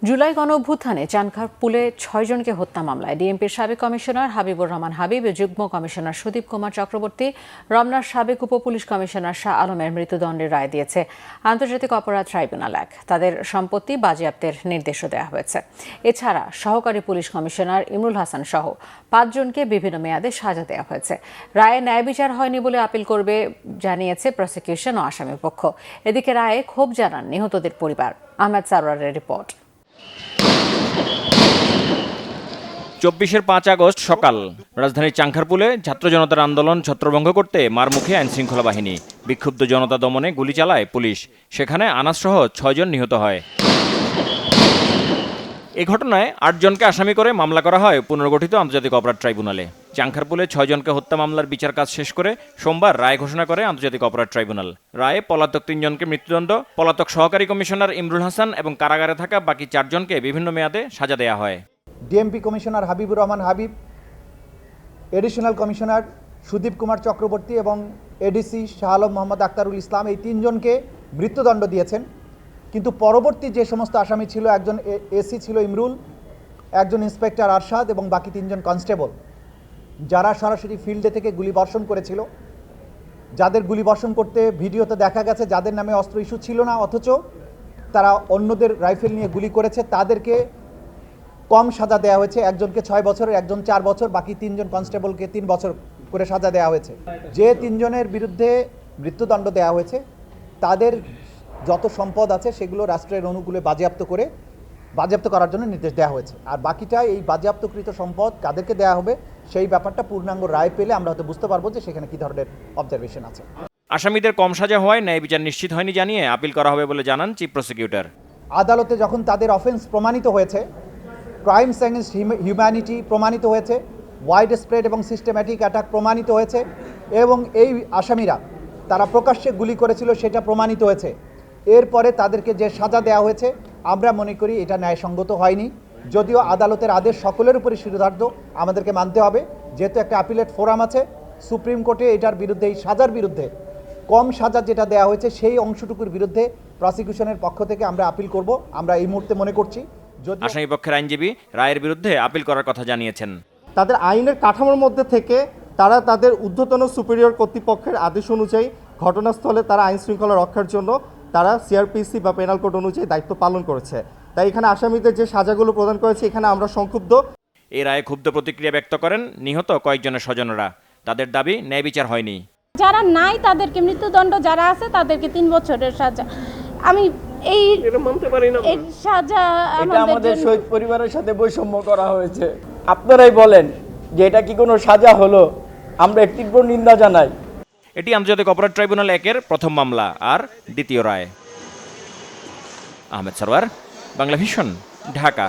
জুলাই গণঅভ্যুত্থানে চানখারপুলে ৬ জনকে হত্যা মামলায় ডিএমপির সাবেক কমিশনার হাবিবুর রহমান হাবিব, যুগ্ম কমিশনার সুদীপ কুমার চক্রবর্তী, রমনার সাবেক উপপুলিশ কমিশনার শাহ আলমের মৃত্যুদণ্ডের রায় দিয়েছে আন্তর্জাতিক অপরাধ ট্রাইব্যুনাল ১। তাদের সম্পত্তি বাজেয়াপ্তের নির্দেশও দেওয়া হয়েছে। এছাড়া সহকারী পুলিশ কমিশনার ইমরুল হাসান সহ ৫ জনকে বিভিন্ন মেয়াদে সাজা দেওয়া হয়েছে। রায়ে ন্যায় বিচার হয়নি বলে আপিল করবে জানিয়েছে প্রসিকিউশন ও আসামি পক্ষ। এদিকে রায়ে ক্ষোভ জানান নিহতদের পরিবার। আহমেদ সারোয়ারের রিপোর্ট। ২৪ আগস্ট সকাল রাজধানীর চানখারপুলে ছাত্র জনতার আন্দোলন ছত্রভঙ্গ করতে মারমুখে আইনশৃঙ্খলা বাহিনী। বিক্ষুব্ধ জনতা দমনে গুলি চালায় পুলিশ। সেখানে আনাসসহ ৬ জন নিহত হয়। এ ঘটনায় ৮ জনকে আসামি করে মামলা করা হয় পুনর্গঠিত আন্তর্জাতিক অপরাধ ট্রাইব্যুনালে। চানখারপুলে ৬ জনকে হত্যা মামলার বিচার কাজ শেষ করে সোমবার রায় ঘোষণা করে আন্তর্জাতিক অপরাধ ট্রাইব্যুনাল। রায়ে পলাতক ৩ জনকে মৃত্যুদণ্ড, পলাতক সহকারী কমিশনার ইমরুল হাসান এবং কারাগারে থাকা বাকি ৪ জনকে বিভিন্ন মেয়াদে সাজা দেওয়া হয়। DMP commissioner Habibur Rahman Habib, additional commissioner Sudip Kumar Chakraborty এবং এডিসি শাহ আলম মোহাম্মদ আক্তারুল ইসলাম এই ৩ জনকে মৃত্যুদণ্ড দিয়েছেন। কিন্তু পরবর্তী যে সমস্ত আসামি ছিল, একজন এসি ছিল ইমরুল, একজন ইন্সপেক্টর আরশাদ এবং বাকি ৩ জন কনস্টেবল, যারা সরাসরি ফিল্ডে থেকে গুলিবর্ষণ করেছিল, যাদের গুলিবর্ষণ করতে ভিডিওতে দেখা গেছে যাদের নামে অস্ত্র ইস্যু ছিল না, অথচ তারা অন্যদের রাইফেল নিয়ে গুলি করেছে, তাদেরকে কম সাজা দেওয়া হয়েছে। একজনকে ৬ বছরের, একজন ৪ বছর, বাকি ৩ জন কনস্টেবলকে ৩ বছর করে সাজা দেওয়া হয়েছে। যে ৩ জনের বিরুদ্ধে মৃত্যুদণ্ড দেওয়া হয়েছে তাদের যত সম্পদ আছে সেগুলো রাষ্ট্রের অনুকূলে বাজেয়াপ্ত করার জন্য নির্দেশ দেওয়া হয়েছে। আর বাকিটা এই বাজেয়াপ্তকৃত সম্পদ কাদেরকে দেওয়া হবে সেই ব্যাপারটা পূর্ণাঙ্গ রায় পেলে আমরা হয়তো বুঝতে পারবো যে সেখানে কী ধরনের অবজারভেশন আছে। আসামিদের কম সাজা হওয়ায় ন্যায় বিচার নিশ্চিত হয়নি জানিয়ে আপিল করা হবে বলে জানান চিফ প্রসিকিউটর। আদালতে যখন তাদের অফেন্স প্রমাণিত হয়েছে, ক্রাইমস এগেনস্ট হিউম্যানিটি প্রমাণিত হয়েছে, ওয়াইড স্প্রেড এবং সিস্টেম্যাটিক অ্যাটাক প্রমাণিত হয়েছে এবং এই আসামিরা তারা প্রকাশ্যে গুলি করেছিল সেটা প্রমাণিত হয়েছে, এরপরে তাদেরকে যে সাজা দেওয়া হয়েছে আমরা মনে করি এটা ন্যায়সঙ্গত হয়নি। যদিও আদালতের আদেশ সকলের উপরই শিরোধার্য, আমাদেরকে মানতে হবে। যেহেতু একটা অ্যাপিলেট ফোরাম আছে সুপ্রিম কোর্টে, এটার বিরুদ্ধে, এই সাজার বিরুদ্ধে, কম সাজা যেটা দেওয়া হয়েছে সেই অংশটুকুর বিরুদ্ধে প্রসিকিউশনের পক্ষ থেকে আমরা আপিল করব। আমরা এই মুহূর্তে মনে করছি আসামি পক্ষের আইনজীবী রায়ের বিরুদ্ধে আপিল করার কথা জানিয়েছেন। তাদের আইনের কাঠামোর মধ্যে থেকে তারা তাদের ঊর্ধ্বতন সুপিরিয়র কর্তৃপক্ষের আদেশ অনুযায়ী ঘটনাস্থলে তারা আইন শৃঙ্খলা রক্ষার জন্য তারা সিআরপিসি বা পেনাল কোড অনুযায়ী দায়িত্ব পালন করেছে। তাই এখানে আসামিদের যে সাজাগুলো প্রদান করেছে এখানে আমরা সংক্ষুব্ধ। এই রায়ে ক্ষুব্ধ প্রতিক্রিয়া ব্যক্ত করেন নিহত কয়েকজনের স্বজনরা। তাদের দাবি ন্যায় বিচার হয়নি। যারা নাই তাদেরকে মৃত্যুদণ্ড, যারা আছে তাদেরকে ৩ বছরের সাজা। আমি এই মানতে পারি না। এই সাজা আমাদের শহীদ পরিবারের সাথে বৈষম্য করা হয়েছে। আপনারাই বলেন যে এটা কি কোনো সাজা হলো? আমরা তীব্র নিন্দা জানাই। এটি আন্তর্জাতিক অপরাধ ট্রাইব্যুনাল ১-এর প্রথম মামলা আর দ্বিতীয় রায়। আহমেদ সারোয়ার, বাংলা ভিশন, ঢাকা।